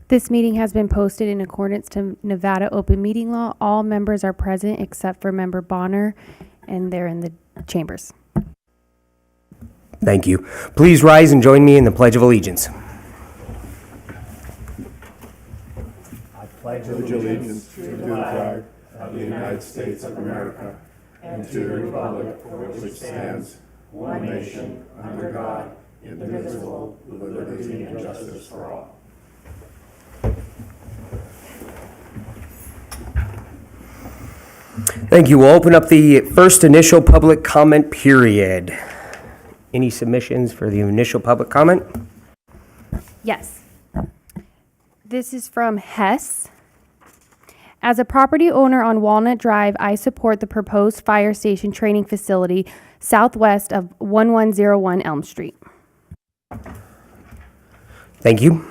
This meeting has been posted in accordance to Nevada open meeting law. All members are present except for member Bonner, and they're in the chambers. Thank you. Please rise and join me in the Pledge of Allegiance. Pledge allegiance to the flag of the United States of America and to the republic for which it stands, one nation, under God, indivisible, with liberty and justice for all. Thank you. We'll open up the first initial public comment period. Any submissions for the initial public comment? Yes. This is from Hess. As a property owner on Walnut Drive, I support the proposed fire station training facility southwest of 1101 Elm Street. Thank you.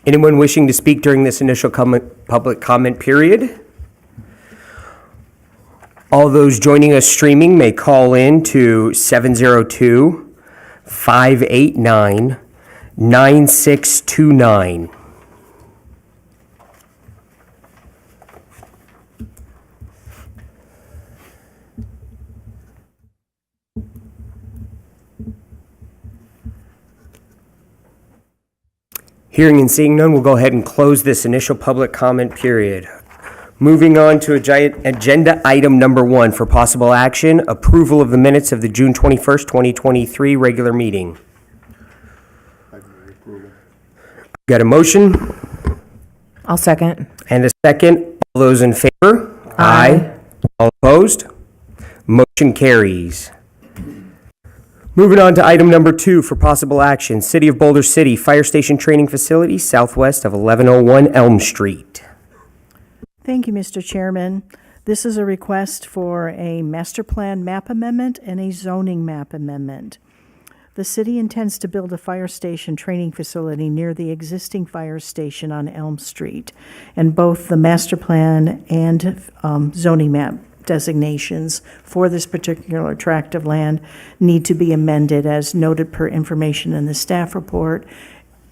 Anyone wishing to speak during this initial public comment period? All those joining us streaming may call in to 702-589-9629. Hearing and seeing none, we'll go ahead and close this initial public comment period. Moving on to agenda item number 1 for possible action, approval of the minutes of the June 21st, 2023 regular meeting. Got a motion I'll second. and a second. All those in favor? Aye. All opposed? Motion carries. Moving on to item number 2 for possible action, City of Boulder City Fire Station Training Facility southwest of 1101 Elm Street. Thank you, Mr. Chairman. This is a request for a master plan map amendment and a zoning map amendment. The city intends to build a fire station training facility near the existing fire station on Elm Street, and both the master plan and zoning map designations for this particular tract of land need to be amended as noted per information in the staff report,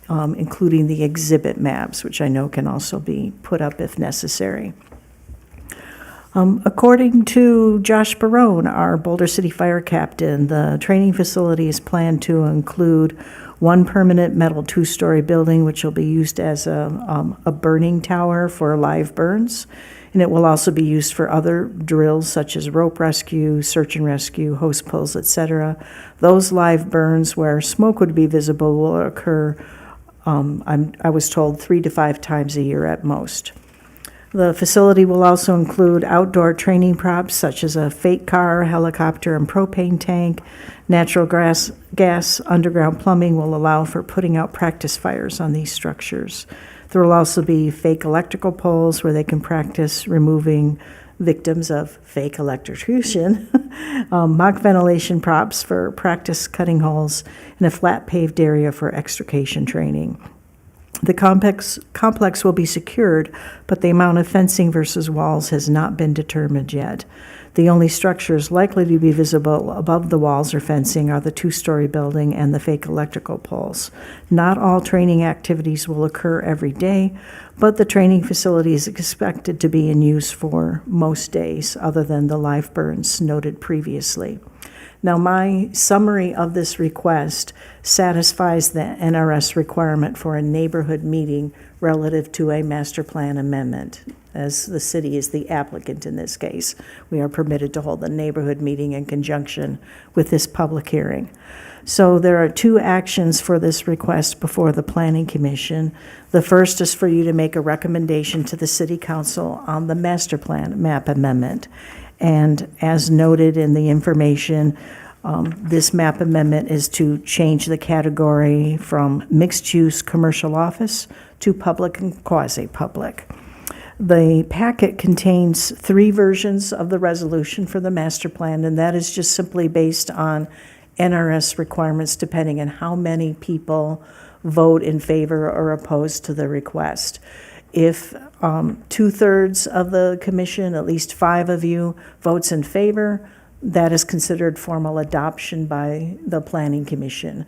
including the exhibit maps, which I know can also be put up if necessary. According to Josh Barone, our Boulder City Fire Captain, the training facility is planned to include one permanent metal 2-story building, which will be used as a burning tower for live burns. And it will also be used for other drills such as rope rescue, search and rescue, hose pulls, etc. Those live burns where smoke would be visible will occur, I was told, 3 to 5 times a year at most. The facility will also include outdoor training props such as a fake car, helicopter, and propane tank. Natural gas underground plumbing will allow for putting out practice fires on these structures. There will also be fake electrical poles where they can practice removing victims of fake electrocution, mock ventilation props for practice cutting holes, and a flat paved area for extrication training. The complex will be secured, but the amount of fencing versus walls has not been determined yet. The only structures likely to be visible above the walls or fencing are the 2-story building and the fake electrical poles. Not all training activities will occur every day, but the training facility is expected to be in use for most days, other than the live burns noted previously. Now, my summary of this request satisfies the NRS requirement for a neighborhood meeting relative to a master plan amendment. As the city is the applicant in this case, we are permitted to hold a neighborhood meeting in conjunction with this public hearing. So there are 2 actions for this request before the Planning Commission. The first is for you to make a recommendation to the City Council on the master plan map amendment. And as noted in the information, this map amendment is to change the category from mixed-use commercial office to public and quasi-public. The packet contains 3 versions of the resolution for the master plan, and that is just simply based on NRS requirements depending on how many people vote in favor or opposed to the request. If 2/3 of the commission, at least 5 of you, votes in favor, that is considered formal adoption by the Planning Commission.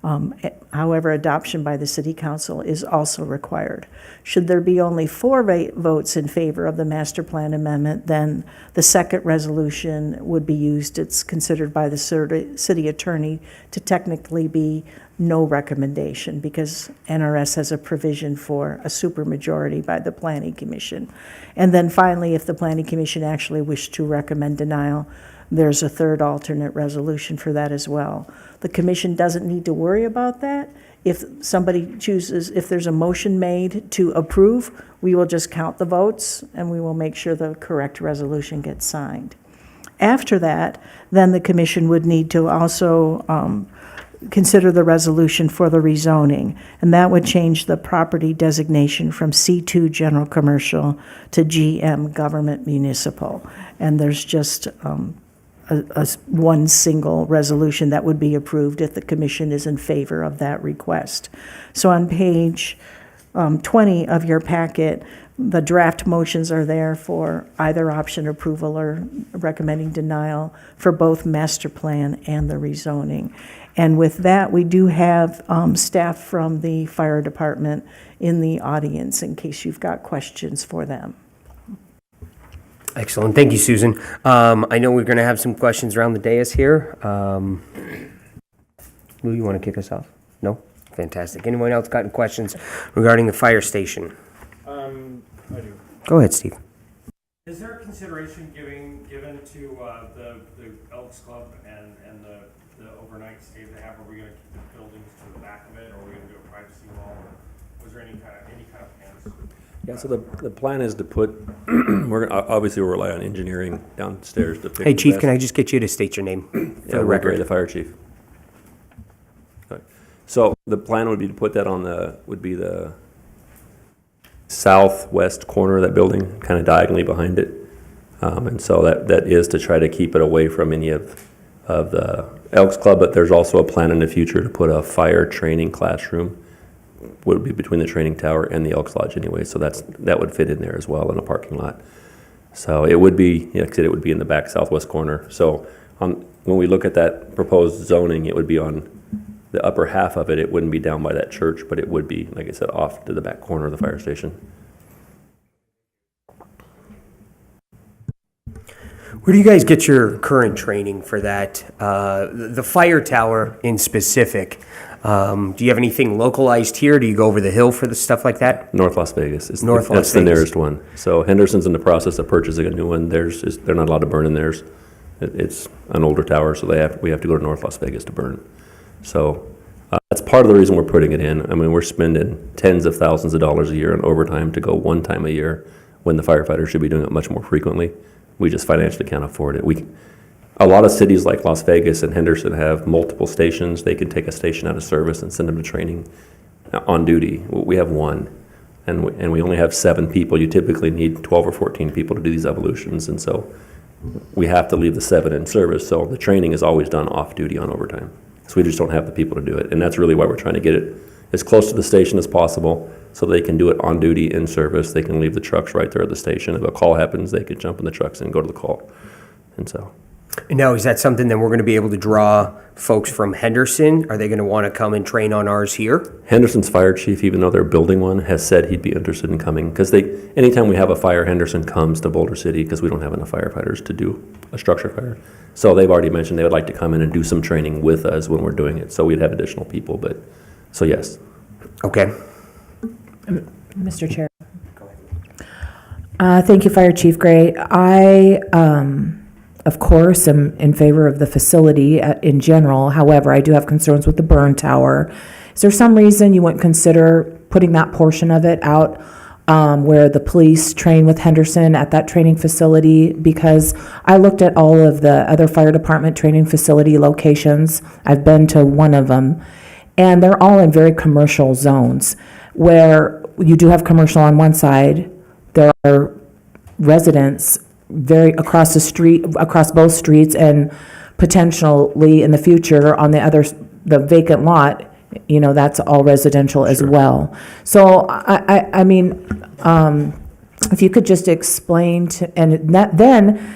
However, adoption by the city council is also required. Should there be only 4 votes in favor of the master plan amendment, then the second resolution would be used. It's considered by the city attorney to technically be no recommendation because NRS has a provision for a supermajority by the planning commission. And then finally, if the planning commission actually wished to recommend denial, there's a third alternate resolution for that as well. The commission doesn't need to worry about that. If somebody chooses, if there's a motion made to approve, we will just count the votes and we will make sure the correct resolution gets signed. After that, then the commission would need to also consider the resolution for the rezoning, and that would change the property designation from C2 General Commercial to GM Government Municipal. And there's just one single resolution that would be approved if the commission is in favor of that request. So on page 20 of your packet, the draft motions are there for either option approval or recommending denial for both master plan and the rezoning. And with that, we do have staff from the fire department in the audience in case you've got questions for them. Excellent. Thank you, Susan. I know we're going to have some questions around the dais here. Lou, you want to kick us off? No? Fantastic. Anyone else got any questions regarding the fire station? I do. Go ahead, Steve. Is there a consideration given to the Elks Club and the overnight stay they have? Are we going to keep the buildings to the back of it, or are we going to do a privacy wall? Was there any kind of plans? Yeah, so the plan is to put, obviously we'll rely on engineering downstairs to pick. Hey, the Chief, best- can I just get you to state your name for Yeah, the Rick Ray, record? the fire chief. Okay. So the plan would be to put that on the southwest corner of that building, kind of diagonally behind it. And so that is to try to keep it away from any of the Elks Club, but there's also a plan in the future to put a fire training classroom, would be between the training tower and the Elks Lodge anyway, so that would fit in there as well in a parking lot. So it would be, like I said, it would be in the back southwest corner. So when we look at that proposed zoning, it would be on the upper half of it. It wouldn't be down by that church, but it would be, like I said, off to the back corner of the fire station. Where do you guys get your current training for that? The fire tower in specific, do you have anything localized here? Do you go over the hill for the stuff like that? North Las Vegas is North Las that's the Vegas. nearest one. So Henderson's in the process of purchasing a new one. They're not allowed to burn in theirs. It's an older tower, so we have to go to North Las Vegas to burn. So that's part of the reason we're putting it in. I mean, we're spending tens of thousands of dollars a year on overtime to go one time a year when the firefighters should be doing it much more frequently. We just financially can't afford it. A lot of cities like Las Vegas and Henderson have multiple stations. They can take a station out of service and send them to training on duty. We have one, and we only have 7 people. You typically need 12 or 14 people to do these evolutions, and so we have to leave the 7 in service. So the training is always done off duty on overtime. So we just don't have the people to do it, and that's really why we're trying to get it as close to the station as possible so they can do it on duty in service. They can leave the trucks right there at the station. If a call happens, they can jump in the trucks and go to the call. And so And now, is that something that we're going to be able to draw folks from Henderson? Are they going to want to come and train on ours here? Henderson's fire chief, even though they're building one, has said he'd be interested in coming because anytime we have a fire, Henderson comes to Boulder City because we don't have enough firefighters to do a structure fire. So they've already mentioned they would like to come in and do some training with us when we're doing it. So we'd have additional people, so yes. Okay. Mr. Chair. Thank you, Fire Chief Gray. I, of course, am in favor of the facility in general. However, I do have concerns with the burn tower. Is there some reason you wouldn't consider putting that portion of it out where the police train with Henderson at that training facility? Because I looked at all of the other fire department training facility locations. I've been to one of them, and they're all in very commercial zones where you do have commercial on one side. There are residents very across the street, across both streets, and potentially in the future on the vacant lot, that's all residential as well. So I mean, if you could just explain then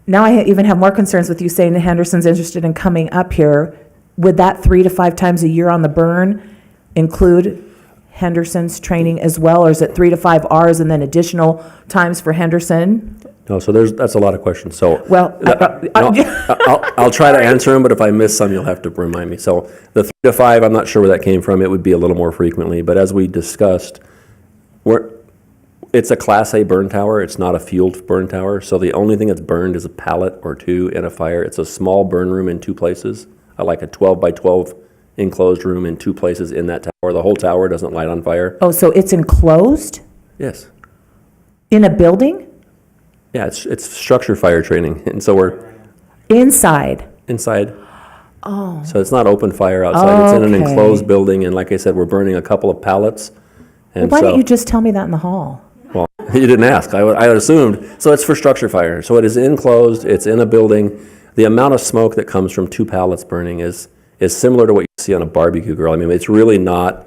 now I even have more concerns with you saying that Henderson's interested in coming up here. would that 3 to 5 times a year on the burn include Henderson's training as well? Or is it 3 to 5 hours and then additional times for Henderson? No, so that's a lot of questions. So Well, I'll try to answer them, but if I miss some, you'll have to remind me. So the 3 to 5, I'm not sure where that came from. It would be a little more frequently, but as we discussed, it's a Class A burn tower. It's not a fueled burn tower. So the only thing that's burned is a pallet or two in a fire. It's a small burn room in 2 places. I like a 12 by 12 enclosed room in 2 places in that tower. The whole tower doesn't light on fire. oh, so it's enclosed Yes. in a building? Yeah, it's structure fire training, and so we're Inside? inside. Oh. So it's not open fire outside. It's in an Okay. enclosed building, and like I said, we're burning a couple of pallets. And Why so, didn't you just tell me that in the hall? well, you didn't ask. I assumed. So it's for structure fire. So it is enclosed. It's in a building. The amount of smoke that comes from 2 pallets burning is similar to what you see on a barbecue grill. I mean, it's really not.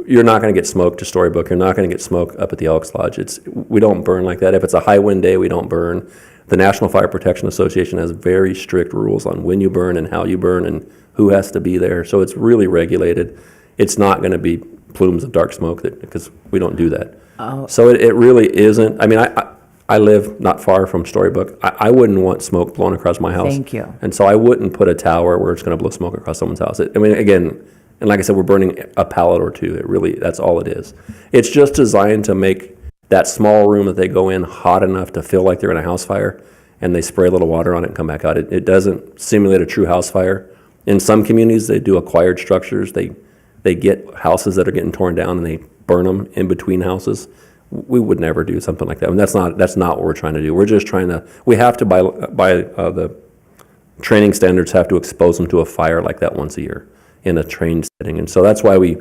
You're not going to get smoke to Storybook. You're not going to get smoke up at the Elks Lodge. We don't burn like that. If it's a high wind day, we don't burn. The National Fire Protection Association has very strict rules on when you burn and how you burn and who has to be there. So it's really regulated. It's not going to be plumes of dark smoke because we don't do that. So it really isn't. I mean, I live not far from Storybook. I wouldn't want smoke blown across my house. Thank you. And so I wouldn't put a tower where it's going to blow smoke across someone's house. I mean, again, and like I said, we're burning a pallet or 2. That's all it is. It's just designed to make that small room that they go in hot enough to feel like they're in a house fire, and they spray a little water on it and come back out. It doesn't simulate a true house fire. In some communities, they do acquired structures. They get houses that are getting torn down and they burn them in between houses. We would never do something like that. And that's not what we're trying to do. We're just trying to, we have to, by the training standards, have to expose them to a fire like that once a year in a trained setting. And so that's why we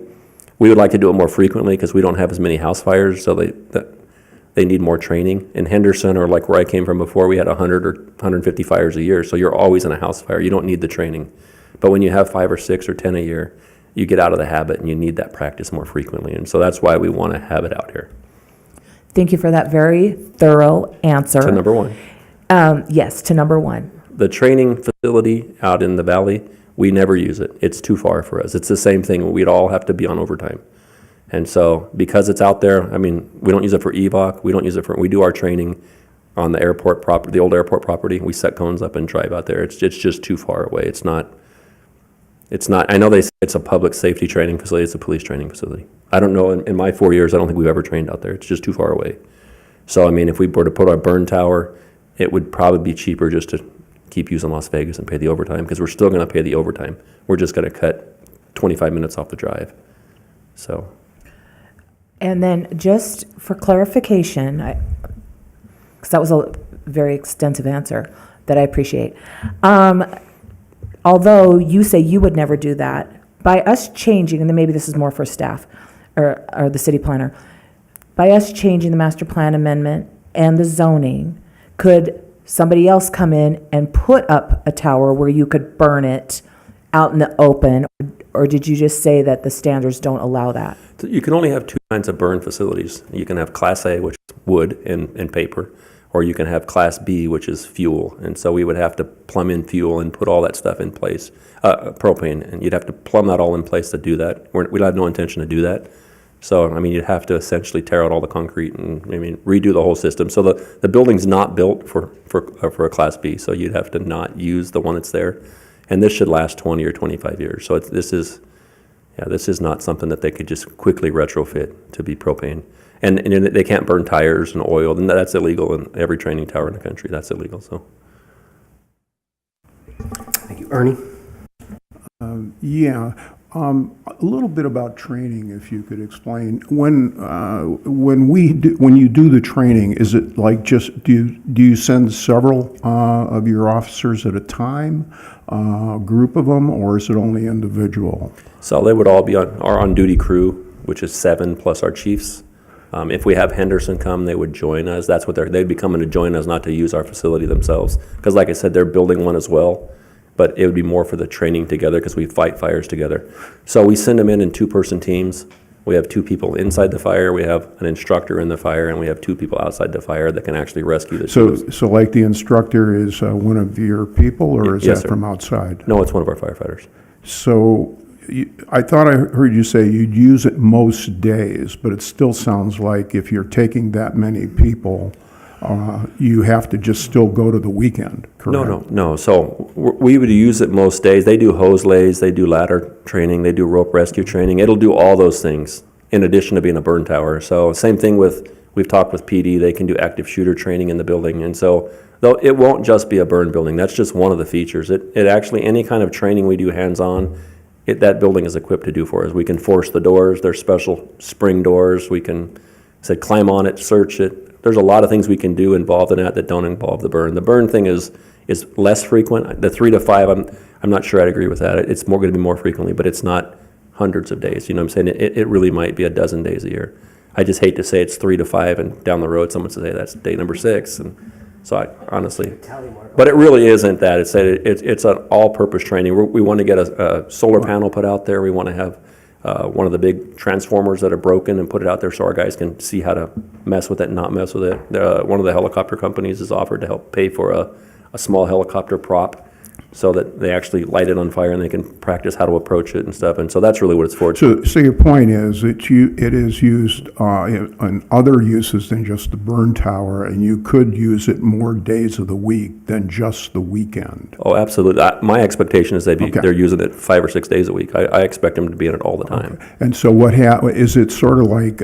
would like to do it more frequently, because we don't have as many house fires, so they need more training. In Henderson, or like where I came from before, we had 100 or 150 fires a year, so you're always in a house fire. You don't need the training. But when you have 5 or 6 or 10 a year, you get out of the habit and you need that practice more frequently. And so that's why we want to have it out here. Thank you for that very thorough answer. So number 1. Yes, to number 1. The training facility out in the valley, we never use it. It's too far for us. It's the same thing. We'd all have to be on overtime. And so because it's out there, I mean, we don't use it for EVOC. We don't use it for, we do our training on the airport property, the old airport property. We set cones up and drive out there. It's just too far away. It's not, I know they say it's a public safety training facility. It's a police training facility. I don't know, in my 4 years, I don't think we've ever trained out there. It's just too far away. So, I mean, if we were to put our burn tower, it would probably be cheaper just to keep using Las Vegas and pay the overtime, because we're still going to pay the overtime. We're just going to cut 25 minutes off the drive. So, And then just for clarification, because that was a very extensive answer that I appreciate. Although you say you would never do that, by us changing, and then maybe this is more for staff or the city planner, by us changing the master plan amendment and the zoning, could somebody else come in and put up a tower where you could burn it out in the open? Or did you just say that the standards don't allow that? so you can only have 2 kinds of burn facilities. You can have Class A, which is wood and paper, or you can have Class B, which is fuel. And so we would have to plumb in fuel and put all that stuff in place, propane, and you'd have to plumb that all in place to do that. We'd have no intention to do that. So, I mean, you'd have to essentially tear out all the concrete and, I mean, redo the whole system. So the building's not built for a Class B, so you'd have to not use the one that's there. And this should last 20 or 25 years. So this is not something that they could just quickly retrofit to be propane. And they can't burn tires and oil, and that's illegal in every training tower in the country. That's illegal, so. Thank you. Ernie? Yeah, a little bit about training, if you could explain. When you do the training, is it like just, do you send several of your officers at a time, a group of them, or is it only individual? So they would all be on our on-duty crew, which is 7 plus our chiefs. If we have Henderson come, they would join us. That's what they'd be coming to join us, not to use our facility themselves. Because like I said, they're building one as well, but it would be more for the training together because we fight fires together. So we send them in 2-person teams. We have 2 people inside the fire, we have an instructor in the fire, and we have 2 people outside the fire that can actually rescue the So, troops. so like the instructor is one of your people, or is Yes, that sir. from outside? No, it's one of our firefighters. So I thought I heard you say you'd use it most days, but it still sounds like if you're taking that many people, you have to just still go to the weekend, correct? No. So we would use it most days. They do hose lays, they do ladder training, they do rope rescue training. It'll do all those things in addition to being a burn tower. So same thing we've talked with PD, they can do active shooter training in the building. And so, though it won't just be a burn building, that's just one of the features. It actually, any kind of training we do hands-on, that building is equipped to do for us. We can force the doors, there's special spring doors, we can, climb on it, search it. There's a lot of things we can do involved in that don't involve the burn. The burn thing is less frequent. The 3 to 5, I'm not sure I'd agree with that. It's going to be more frequently, but it's not hundreds of days. You know what I'm saying? It really might be a dozen days a year. I just hate to say it's 3 to 5, and down the road someone says, hey, that's day number 6, and so I honestly, but it really isn't that. It's an all-purpose training. We want to get a solar panel put out there. We want to have one of the big transformers that are broken and put it out there so our guys can see how to mess with it and not mess with it. One of the helicopter companies has offered to help pay for a small helicopter prop so that they actually light it on fire and they can practice how to approach it and stuff. And so that's really what it's for. So your point is it is used in other uses than just the burn tower, and you could use it more days of the week than just the weekend. Oh, absolutely. My expectation is Okay. they're using it 5 or 6 days a week. I expect them to be in it all the time. And so is it sort of like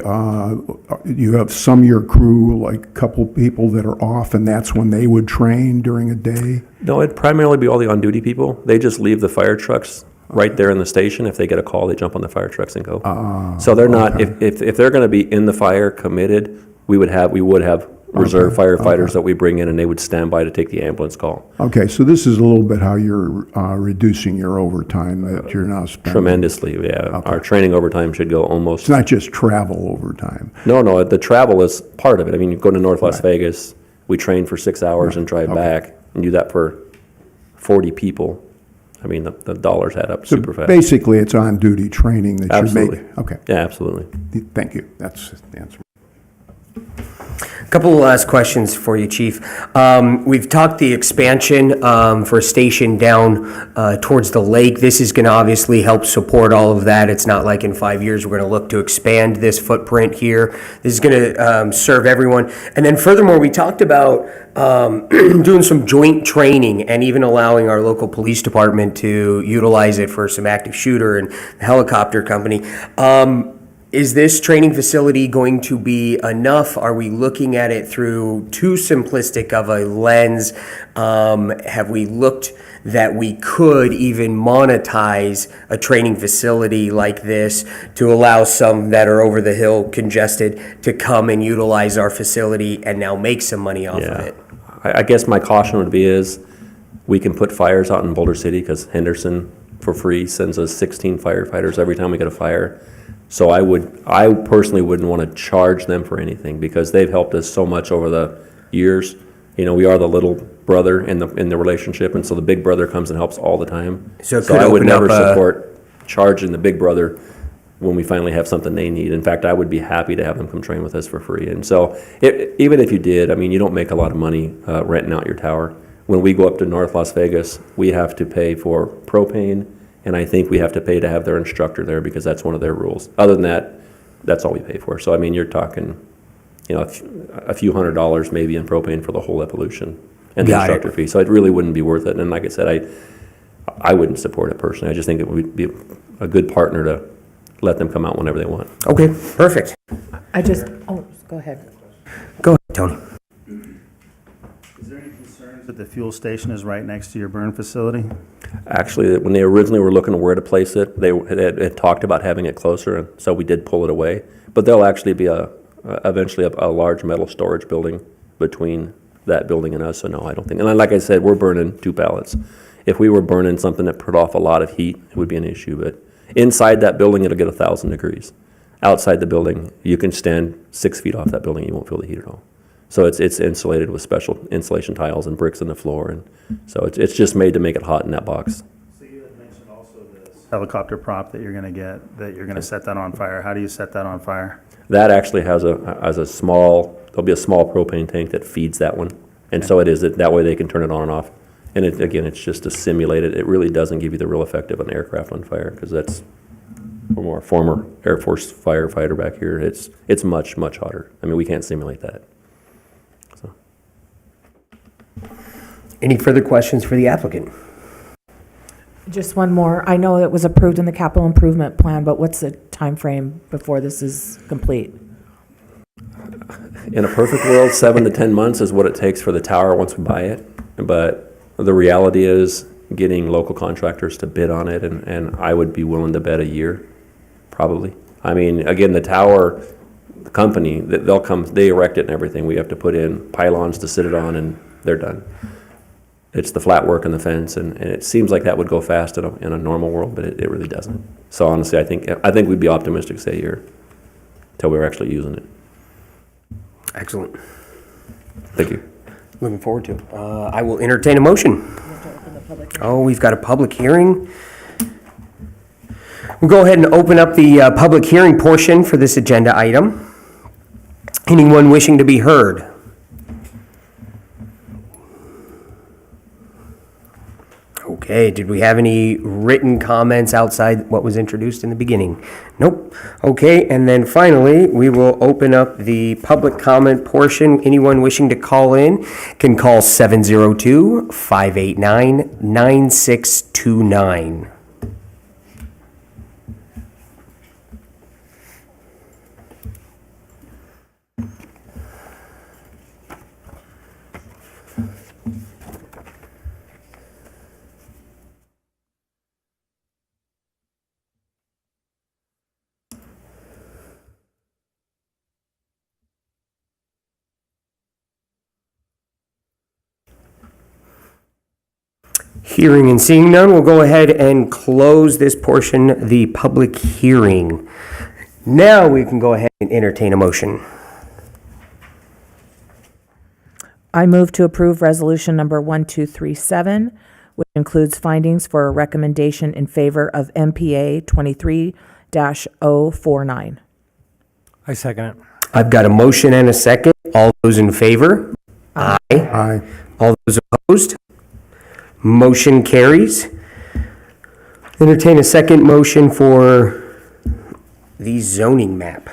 you have some of your crew, like a couple people that are off, and that's when they would train during a day? No, it'd primarily be all the on-duty people. They just leave the fire trucks right there in the station. If they get a call, they jump on the fire trucks and go. So they're not, if they're going to be in the fire committed, we would have reserve firefighters that we bring in, and they would stand by to take the ambulance call. Okay, so this is a little bit how you're reducing your overtime that you're now spending. Tremendously, yeah. Our training overtime should go almost, It's not just travel overtime. no, the travel is part of it. I mean, you go to North Las Vegas, we train for 6 hours and drive back, and do that for 40 people. I mean, the dollars add up super fast. Basically, it's on-duty training that you're making. Absolutely. Okay, Yeah, absolutely. thank you. That's the answer. Couple of last questions for you, Chief. We've talked the expansion for a station down towards the lake. This is going to obviously help support all of that. It's not like in 5 years we're going to look to expand this footprint here. This is going to serve everyone. And then furthermore, we talked about doing some joint training and even allowing our local police department to utilize it for some active shooter and the helicopter company. Is this training facility going to be enough? Are we looking at it through too simplistic of a lens? Have we looked that we could even monetize a training facility like this to allow some that are over the hill congested to come and utilize our facility and now make some money off of it? I guess my caution would be is we can put fires out in Boulder City because Henderson for free sends us 16 firefighters every time we get a fire. So I personally wouldn't want to charge them for anything because they've helped us so much over the years. You know, we are the little brother in the relationship, and so the big brother comes and helps all the time. So it could I would open never up support charging the big brother when we finally have something they need. In fact, I would be happy to have them come train with us for free. And so even if you did, I mean, you don't make a lot of money renting out your tower. When we go up to North Las Vegas, we have to pay for propane, and I think we have to pay to have their instructor there because that's one of their rules. Other than that, that's all we pay for. So, I mean, you're talking, you know, a few $100s maybe in propane for the whole evolution and the Got it. instructor fee. So it really wouldn't be worth it. And like I said, I wouldn't support it personally. I just think it would be a good partner to let them come out whenever they want. Okay, perfect. Go ahead. Go ahead, Tony. Is there any concerns that the fuel station is right next to your burn facility? Actually, when they originally were looking at where to place it, they had talked about having it closer, and so we did pull it away. But there'll actually be eventually a large metal storage building between that building and us, so no, I don't think. And like I said, we're burning 2 pallets. If we were burning something that put off a lot of heat, it would be an issue, but inside that building, it'll get 1,000 degrees. Outside the building, you can stand 6 feet off that building, you won't feel the heat at all. So it's insulated with special insulation tiles and bricks in the floor, and so it's just made to make it hot in that box. So you had mentioned also the helicopter prop that you're gonna get, that you're gonna set that on fire? How do you set that on fire? That actually has a small, there'll be a small propane tank that feeds that one. And so it is, that way they can turn it on and off. And it, again, it's just to simulate it. It really doesn't give you the real effect of an aircraft on fire, because that's, from our former Air Force firefighter back here, it's much, much hotter. I mean, we can't simulate that. So. Any further questions for the applicant? Just one more. I know it was approved in the capital improvement plan, but what's the time frame before this is complete? In a perfect world, 7 to 10 months is what it takes for the tower once we buy it. But the reality is getting local contractors to bid on it, and I would be willing to bet a year, probably. I mean, again, the tower, the company, they'll come, they erect it and everything. We have to put in pylons to sit it on, and they're done. It's the flat work and the fence, and it seems like that would go fast in a normal world, but it really doesn't. So honestly, I think we'd be optimistic to say a year, until we're actually using it. Excellent. Thank you. Looking forward to it. I will entertain a motion. Oh, we've got a public hearing. We'll go ahead and open up the public hearing portion for this agenda item. Anyone wishing to be heard? Okay, did we have any written comments outside what was introduced in the beginning? Nope. Okay, and then finally, we will open up the public comment portion. Anyone wishing to call in can call 702-589-9629. Hearing and seeing none, we'll go ahead and close this portion, the public hearing. Now we can go ahead and entertain a motion. I move to approve resolution number 1237, which includes findings for a recommendation in favor of MPA 23-049. I second it. I've got a motion and a second. All those in favor? Aye. Aye. All those opposed? Motion carries. Entertain a second motion for the zoning map.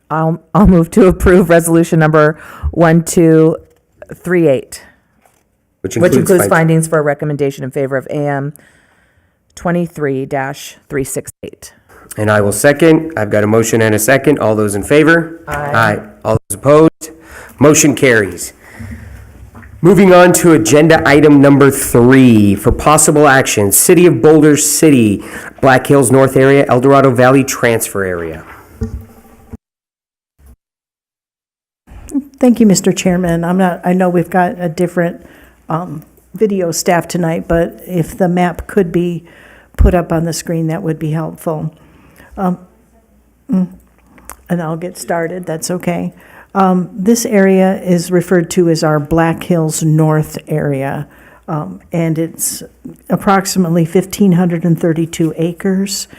I'll move to approve resolution number 1238, which includes findings for a recommendation in favor of AM 23-368. And I will second. I've got a motion and a second. All those in favor? Aye. All those opposed? Motion carries. Moving on to agenda item number 3 for possible action. City of Boulder City, Black Hills North Area, El Dorado Valley Transfer Area. Thank you, Mr. Chairman. I know we've got a different video staff tonight, but if the map could be put up on the screen, that would be helpful. And I'll get started, that's okay. This area is referred to as our Black Hills North area, and it's approximately 1,532 acres.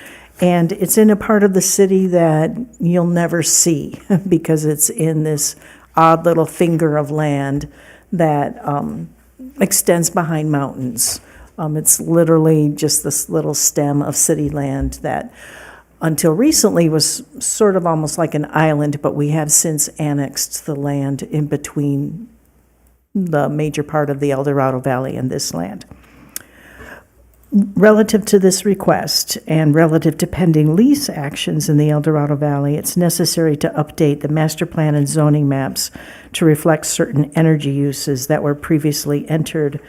And it's in a part of the city that you'll never see because it's in this odd little finger of land that extends behind mountains. It's literally just this little stem of city land that until recently was sort of almost like an island, but we have since annexed the land in between the major part of the El Dorado Valley and this land. Relative to this request and relative to pending lease actions in the El Dorado Valley, it's necessary to update the master plan and zoning maps to reflect certain energy uses that were previously entered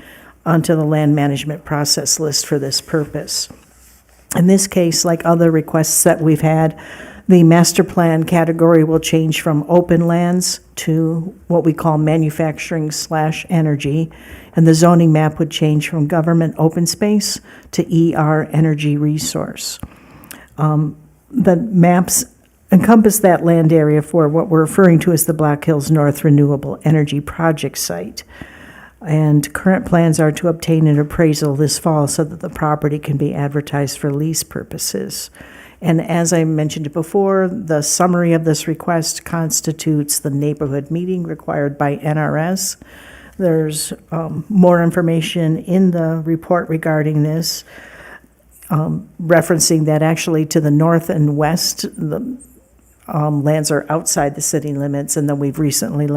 onto the land management process list for this purpose. In this case, like other requests that we've had, the master plan category will change from open lands to what we call manufacturing/energy, and the zoning map would change from government open space to ER energy resource. The maps encompass that land area for what we're referring to as the Black Hills North Renewable Energy Project site. And current plans are to obtain an appraisal this fall so that the property can be advertised for lease purposes. And as I mentioned before, the summary of this request constitutes the neighborhood meeting required by NRS. There's more information in the report regarding this, referencing that actually to the north and west, the lands are outside the city limits, and then we've recently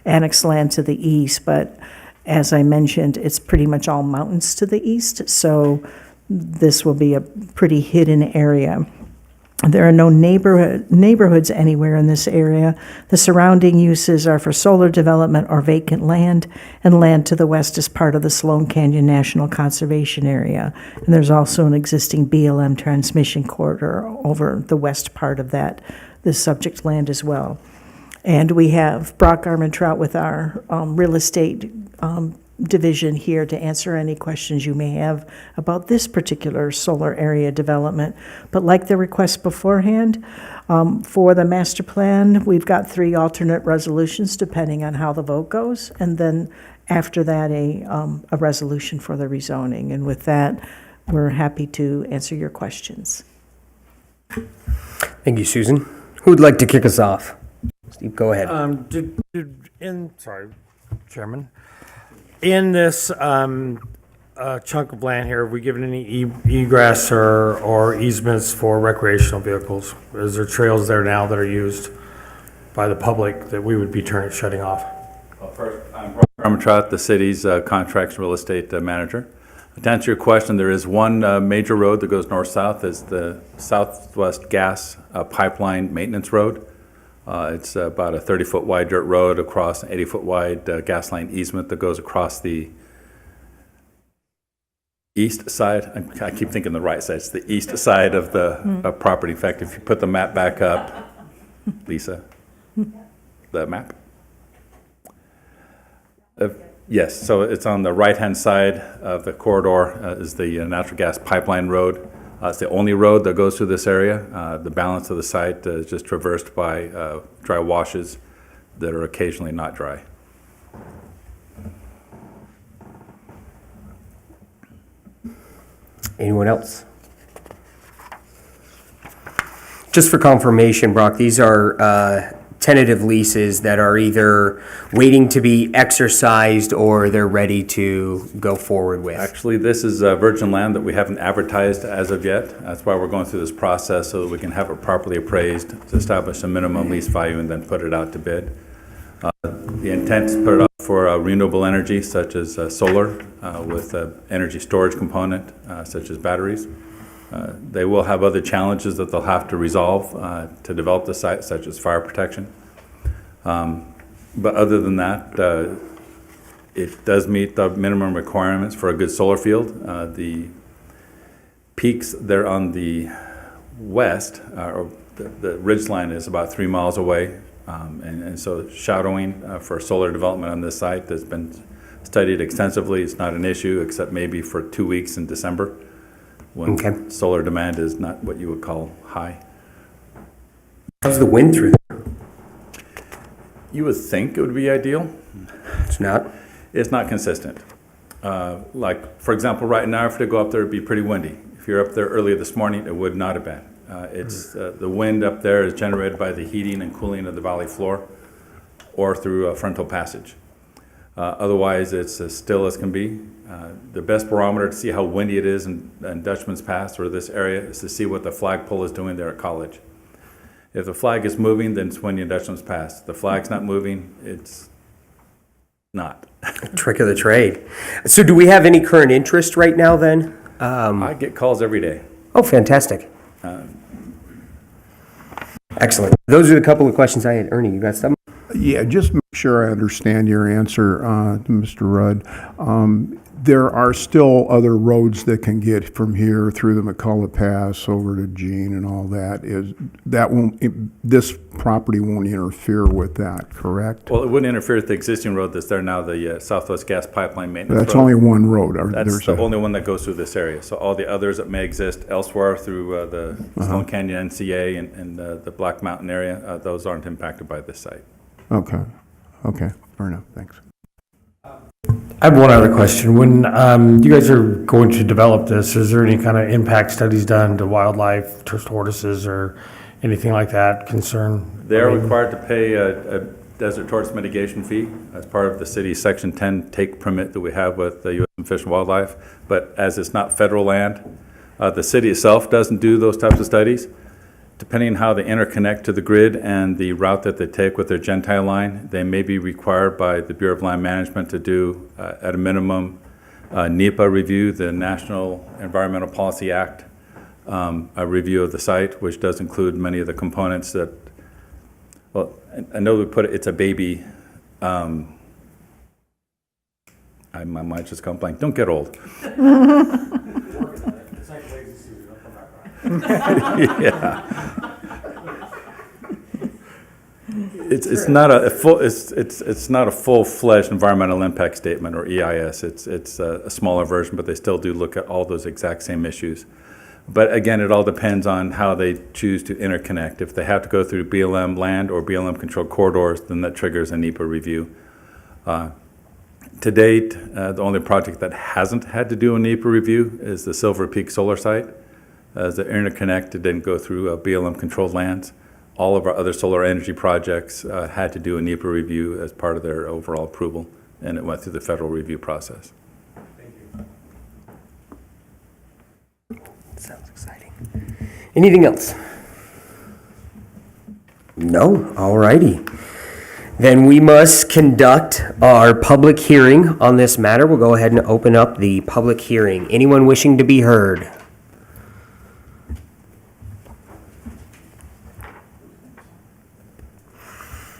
annexed land to the east. But as I mentioned, it's pretty much all mountains to the east, so this will be a pretty hidden area. There are no neighborhoods anywhere in this area. The surrounding uses are for solar development or vacant land, and land to the west is part of the Sloan Canyon National Conservation Area. And there's also an existing BLM transmission corridor over the west part of this subject land as well. And we have Brock Armentrout with our real estate division here to answer any questions you may have about this particular solar area development. But like the request beforehand, for the master plan, we've got 3 alternate resolutions depending on how the vote goes, and then after that, a resolution for the rezoning. And with that, we're happy to answer your questions. Thank you, Susan. Who would like to kick us off? Steve, go ahead. Sorry, Chairman. In this chunk of land here, have we given any egress or easements for recreational vehicles? Is there trails there now that are used by the public that we would be shutting off? Well, first, I'm Brock Armentrout, the city's contracts real estate manager. To answer your question, there is one major road that goes north-south. It's the Southwest Gas Pipeline Maintenance Road. It's about a 30-foot wide dirt road across an 80-foot wide gas line easement that goes across the east side. I keep thinking the right side. It's the east side of the property. In fact, if you put the map back up, Lisa, the map. Yes, so it's on the right-hand side of the corridor is the natural gas pipeline road. It's the only road that goes through this area. The balance of the site is just traversed by dry washes that are occasionally not dry. Anyone else? Just for confirmation, Brock, these are tentative leases that are either waiting to be exercised or they're ready to go forward with. Actually, this is virgin land that we haven't advertised as of yet. That's why we're going through this process so that we can have it properly appraised, to establish a minimum lease value, and then put it out to bid. The intent is to put it out for renewable energy, such as solar, with an energy storage component, such as batteries. They will have other challenges that they'll have to resolve to develop the site, such as fire protection. But other than that, it does meet the minimum requirements for a good solar field. The peaks there on the west, or the ridge line is about 3 miles away. And so shadowing for solar development on this site has been studied extensively. It's not an issue, except maybe for 2 weeks in December, when solar demand is not what you would call high. How's the wind through there? You would think it would be ideal. It's not. It's not consistent. Like, for example, right now, if to go up there, it'd be pretty windy. If you're up there earlier this morning, it would not have been. The wind up there is generated by the heating and cooling of the valley floor or through a frontal passage. Otherwise, it's as still as can be. The best barometer to see how windy it is in Dutchman's Pass or this area is to see what the flagpole is doing there at College. If the flag is moving, then it's windy in Dutchman's Pass. If the flag's not moving, it's not. Trick of the trade. So do we have any current interest right now then? I get calls every day. Oh, fantastic. Excellent. Those are the couple of questions I had. Ernie, you got something? Yeah, just make sure I understand your answer, to Mr. Rudd. There are still other roads that can get from here through the McCullough Pass over to Jean and all that. This property won't interfere with that, correct? Well, it wouldn't interfere with the existing road that's there now, the Southwest Gas Pipeline Maintenance That's Road. only one road. That's the only one that goes through this area. So all the others that may exist elsewhere through the Sloan Canyon NCA and the Black Mountain area, those aren't impacted by this site. Okay, fair enough, thanks. I have one other question. When you guys are going to develop this, is there any kind of impact studies done to wildlife, to tortoises, or anything like that concern? They are required to pay a desert tortoise mitigation fee as part of the city's Section 10 take permit that we have with the U.S. Fish and Wildlife. But as it's not federal land, the city itself doesn't do those types of studies. Depending on how they interconnect to the grid and the route that they take with their Gentile line, they may be required by the Bureau of Land Management to do, at a minimum, NEPA review, the National Environmental Policy Act, a review of the site, which does include many of the components that, well, I know we put it, it's a baby, my mind just gone blank. Don't get old. It's like lazy Susan, I'll come back around. Yeah. It's not a full, it's not a full-fledged environmental impact statement or EIS. It's a smaller version, but they still do look at all those exact same issues. But again, it all depends on how they choose to interconnect. If they have to go through BLM land or BLM controlled corridors, then that triggers a NEPA review. To date, the only project that hasn't had to do a NEPA review is the Silver Peak Solar Site. As the interconnect, it didn't go through BLM controlled lands. All of our other solar energy projects had to do a NEPA review as part of their overall approval, and it went through the federal review process. Thank you. Sounds exciting. Anything else? No? Alrighty. Then we must conduct our public hearing on this matter. We'll go ahead and open up the public hearing. Anyone wishing to be heard?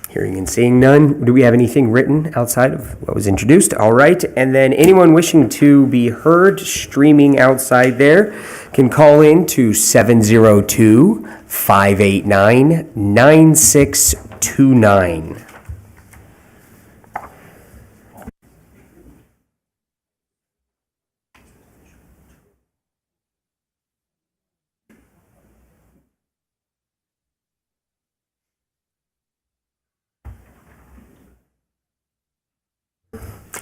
Hearing and seeing none. Do we have anything written outside of what was introduced? All right. And then anyone wishing to be heard streaming outside there can call in to 702-589-9629.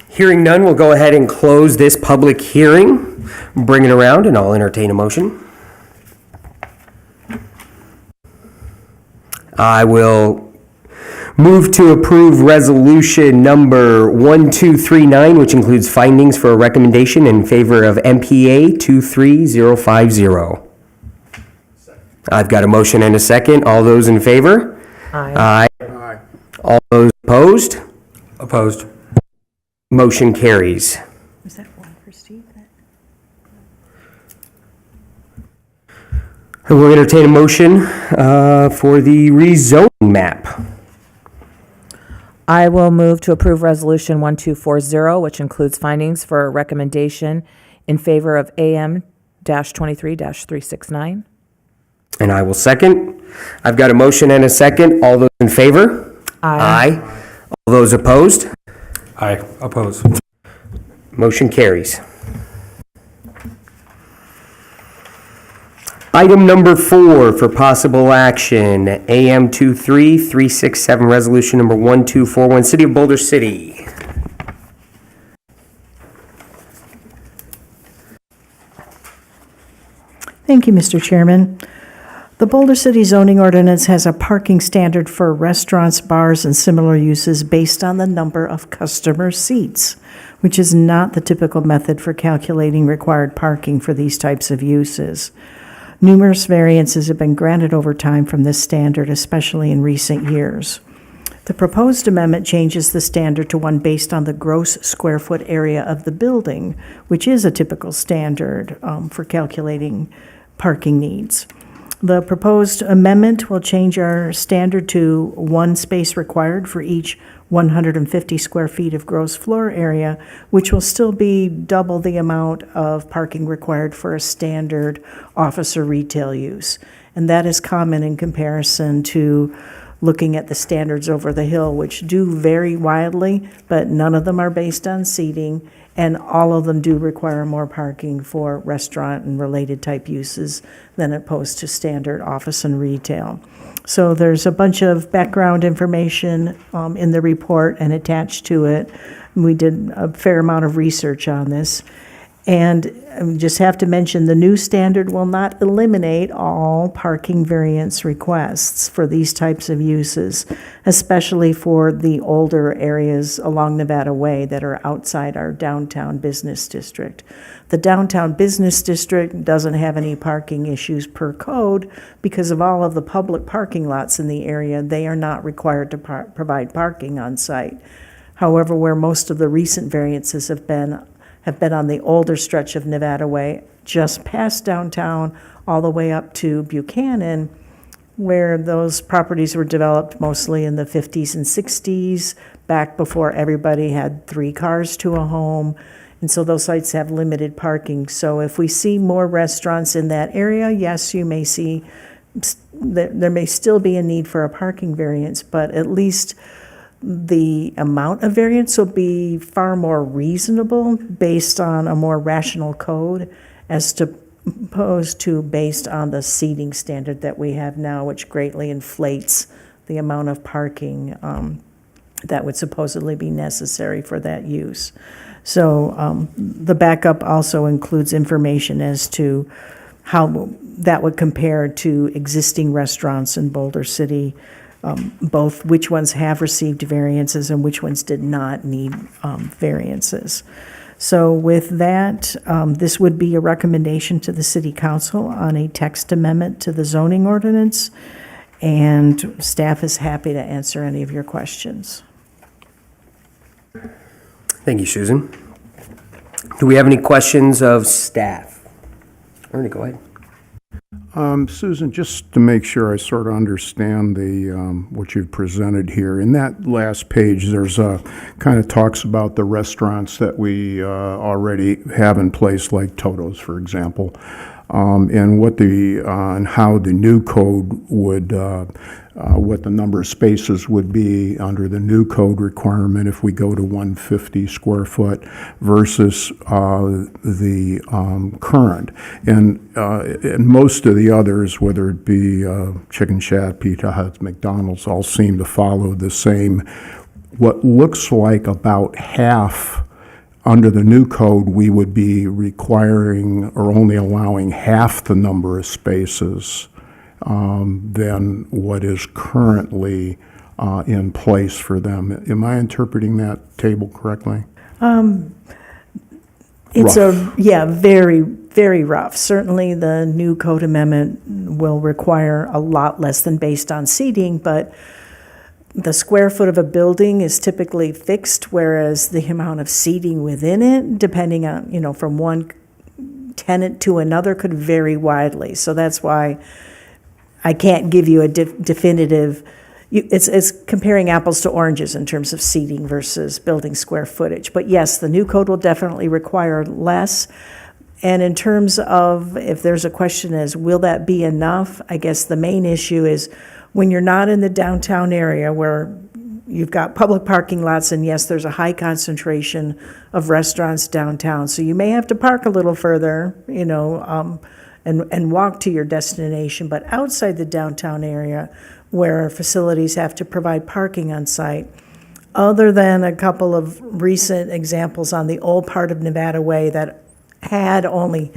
Hearing none, we'll go ahead and close this public hearing. Bring it around and I'll entertain a motion. I will move to approve resolution number 1239, which includes findings for a recommendation in favor of MPA 23050. I've got a motion and a second. All those in favor? Aye. Aye. All those opposed? Opposed. Motion carries. Was that one for Steve? I will entertain a motion for the rezoning map. I will move to approve Resolution 1240, which includes findings for a recommendation in favor of AM-23-369. And I will second. I've got a motion and a second. All those in favor? Aye. All those opposed? Aye. Oppose. Motion carries. Item number 4 for possible action, AM 23367, resolution number 1241, City of Boulder City. Thank you, Mr. Chairman. The Boulder City zoning ordinance has a parking standard for restaurants, bars, and similar uses based on the number of customer seats, which is not the typical method for calculating required parking for these types of uses. Numerous variances have been granted over time from this standard, especially in recent years. The proposed amendment changes the standard to one based on the gross square foot area of the building, which is a typical standard for calculating parking needs. The proposed amendment will change our standard to one space required for each 150 square feet of gross floor area, which will still be double the amount of parking required for a standard office or retail use. And that is common in comparison to looking at the standards over the hill, which do vary wildly, but none of them are based on seating, and all of them do require more parking for restaurant and related type uses than opposed to standard office and retail. So there's a bunch of background information in the report and attached to it. We did a fair amount of research on this. And I just have to mention, the new standard will not eliminate all parking variance requests for these types of uses, especially for the older areas along Nevada Way that are outside our downtown business district. The downtown business district doesn't have any parking issues per code because of all of the public parking lots in the area. They are not required to provide parking on site. However, where most of the recent variances have been on the older stretch of Nevada Way, just past downtown, all the way up to Buchanan, where those properties were developed mostly in the 50s and 60s, back before everybody had 3 cars to a home. And so those sites have limited parking. So if we see more restaurants in that area, yes, you may see, there may still be a need for a parking variance, but at least the amount of variance will be far more reasonable based on a more rational code as opposed to based on the seating standard that we have now, which greatly inflates the amount of parking that would supposedly be necessary for that use. So the backup also includes information as to how that would compare to existing restaurants in Boulder City, both which ones have received variances and which ones did not need variances. So with that, this would be a recommendation to the City Council on a text amendment to the zoning ordinance, and staff is happy to answer any of your questions. Thank you, Susan. Do we have any questions of staff? Ernie, go ahead. Susan, just to make sure I sort of understand the what you've presented here, in that last page, there's a kind of talks about the restaurants that we already have in place, like Toto's, for example, and what and how the new code would, what the number of spaces would be under the new code requirement if we go to 150 square foot versus the current. And most of the others, whether it be Chicken Shack, Pizza Hut, McDonald's, all seem to follow the same, what looks like about half. Under the new code, we would be requiring or only allowing half the number of spaces than what is currently in place for them. Am I interpreting that table correctly? It's very, very rough. Certainly, the new code amendment will require a lot less than based on seating, but the square foot of a building is typically fixed, whereas the amount of seating within it, depending on, from one tenant to another, could vary widely. So that's why I can't give you a definitive, it's comparing apples to oranges in terms of seating versus building square footage. But yes, the new code will definitely require less. And in terms of, if there's a question as, will that be enough? I guess the main issue is, when you're not in the downtown area where you've got public parking lots, and yes, there's a high concentration of restaurants downtown, so you may have to park a little further, and walk to your destination. But outside the downtown area, where facilities have to provide parking on site, other than a couple of recent examples on the old part of Nevada Way that had only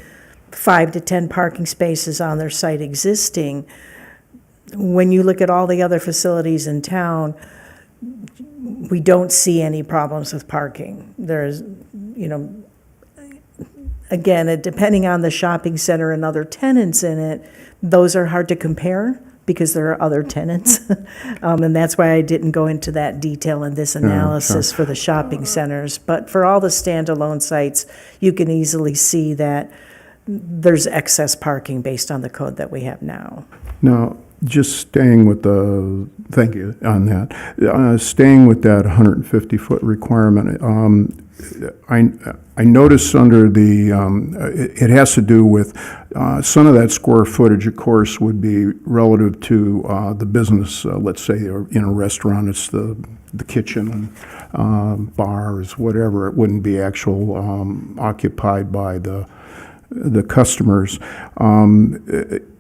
5 to 10 parking spaces on their site existing, when you look at all the other facilities in town, we don't see any problems with parking. There's, again, depending on the shopping center and other tenants in it, those are hard to compare because there are other tenants. And that's why I didn't go into that detail in this analysis for the shopping centers. But for all the standalone sites, you can easily see that there's excess parking based on the code that we have now. Now, Just staying with thank you on that. Staying with that 150-foot requirement, I noticed under it has to do with, some of that square footage, of course, would be relative to the business. Let's say in a restaurant, it's the kitchen, bars, whatever. It wouldn't be actual occupied by the customers.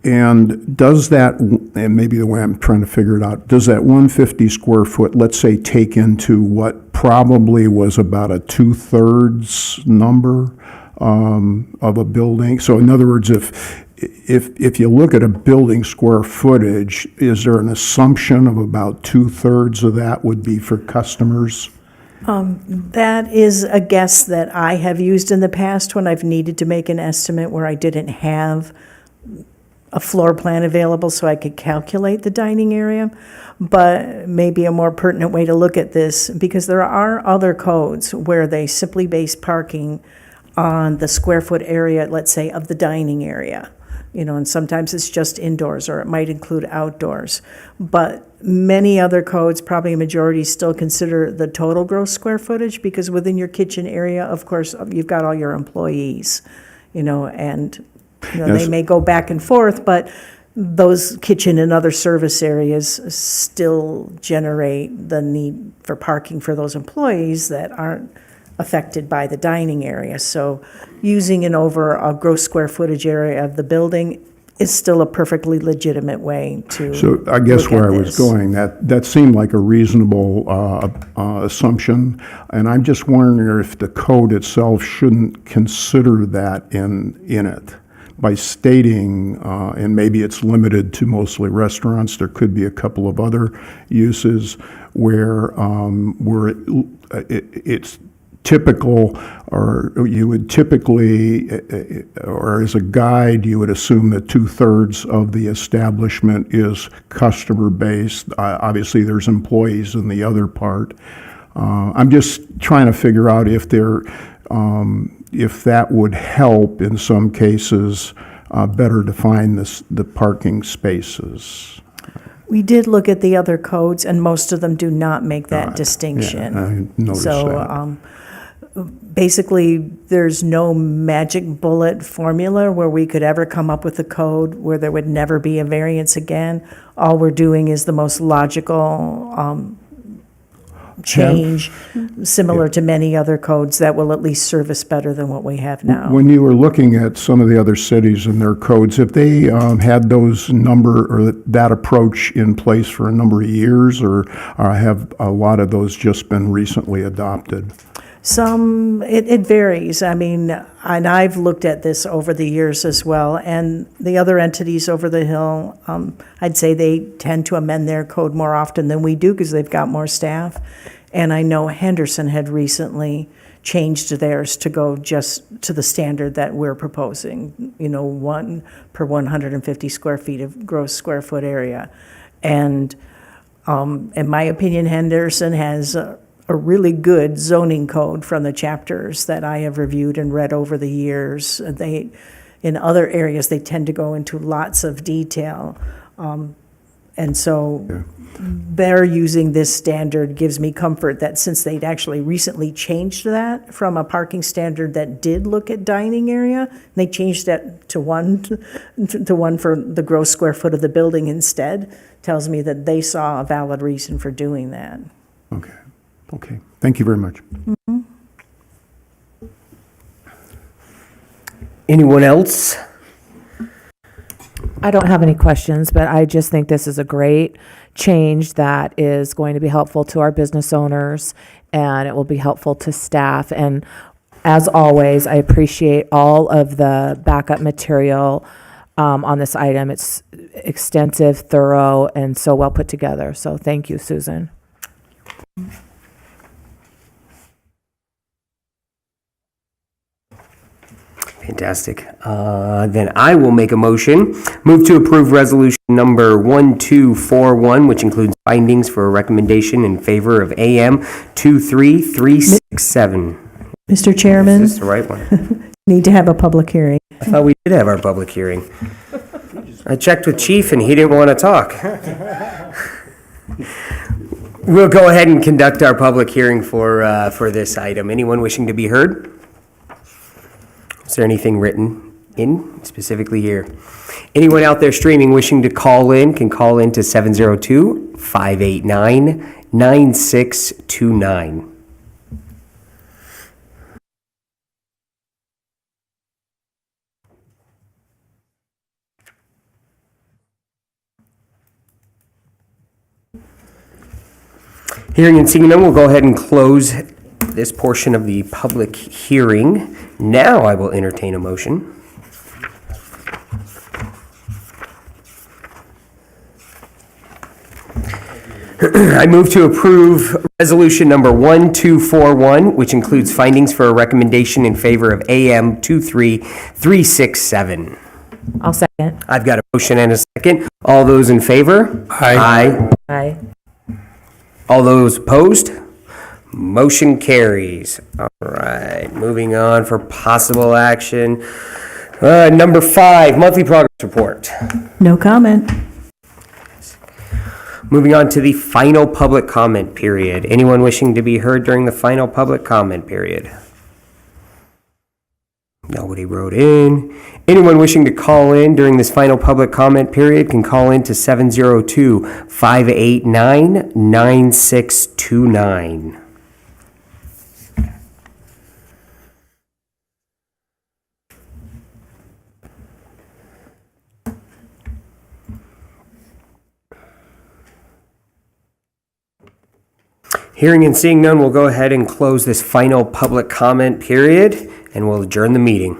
And does that, and maybe the way I'm trying to figure it out, does that 150 square foot, let's say, take into what probably was about a 2/3 number of a building? So in other words, if you look at a building square footage, is there an assumption of about 2/3 of that would be for customers? That is a guess that I have used in the past when I've needed to make an estimate where I didn't have a floor plan available so I could calculate the dining area. But maybe a more pertinent way to look at this, because there are other codes where they simply base parking on the square foot area, let's say, of the dining area. And sometimes it's just indoors, or it might include outdoors. But many other codes, probably a majority, still consider the total gross square footage, because within your kitchen area, of course, you've got all your employees, and Yes. they may go back and forth, but those kitchen and other service areas still generate the need for parking for those employees that aren't affected by the dining area. So using it over a gross square footage area of the building is still a perfectly legitimate way to So I guess look where at I was this. going, that seemed like a reasonable assumption, and I'm just wondering if the code itself shouldn't consider that in it. By stating, and maybe it's limited to mostly restaurants, there could be a couple of other uses where it's typical, or you would typically, or as a guide, you would assume that 2/3 of the establishment is customer-based. Obviously, there's employees in the other part. I'm just trying to figure out if that would help in some cases better define the parking spaces. We did look at the other codes, and most of them do not make that distinction. Yeah, I noticed So, that. basically, there's no magic bullet formula where we could ever come up with a code where there would never be a variance again. All we're doing is the most logical change, similar to many other codes that will at least serve us better than what we have now. When you were looking at some of the other cities and their codes, have they had those or that approach in place for a number of years, or have a lot of those just been recently adopted? It varies. I mean, and I've looked at this over the years as well, and the other entities over the hill, I'd say they tend to amend their code more often than we do because they've got more staff. And I know Henderson had recently changed theirs to go just to the standard that we're proposing, 1 per 150 square feet of gross square foot area. And in my opinion, Henderson has a really good zoning code from the chapters that I have reviewed and read over the years. In other areas, they tend to go into lots of detail. And so their using this standard gives me comfort that since they'd actually recently changed that from a parking standard that did look at dining area, they changed that to one for the gross square foot of the building instead, tells me that they saw a valid reason for doing that. Okay, thank you very much. Anyone else? I don't have any questions, but I just think this is a great change that is going to be helpful to our business owners, and it will be helpful to staff. And as always, I appreciate all of the backup material on this item. It's extensive, thorough, and so well put together. So thank you, Susan. Fantastic. Then I will make a move to approve resolution number 1241, which includes findings for a recommendation in favor of AM 23367. Mr. Chairman, Is this the right one? need to have a public hearing. I thought we did have our public hearing. I checked with Chief and he didn't want to talk. We'll go ahead and conduct our public hearing for this item. Anyone wishing to be heard? Is there anything written in specifically here? Anyone out there streaming wishing to call in can call in to 702-589-9629. Hearing and seeing none, we'll go ahead and close this portion of the public hearing. Now I will entertain a motion. I move to approve resolution number 1241, which includes findings for a recommendation in favor of AM 23367. I'll second. I've got a motion and a second. All those in favor? Aye. Aye. All those opposed? Motion carries. All right, moving on for possible action. Number 5, monthly progress report. No comment. Moving on to the final public comment period. Anyone wishing to be heard during the final public comment period? Nobody wrote in. Anyone wishing to call in during this final public comment period can call in to 702-589-9629. Hearing and seeing none, we'll go ahead and close this final public comment period, and we'll adjourn the meeting.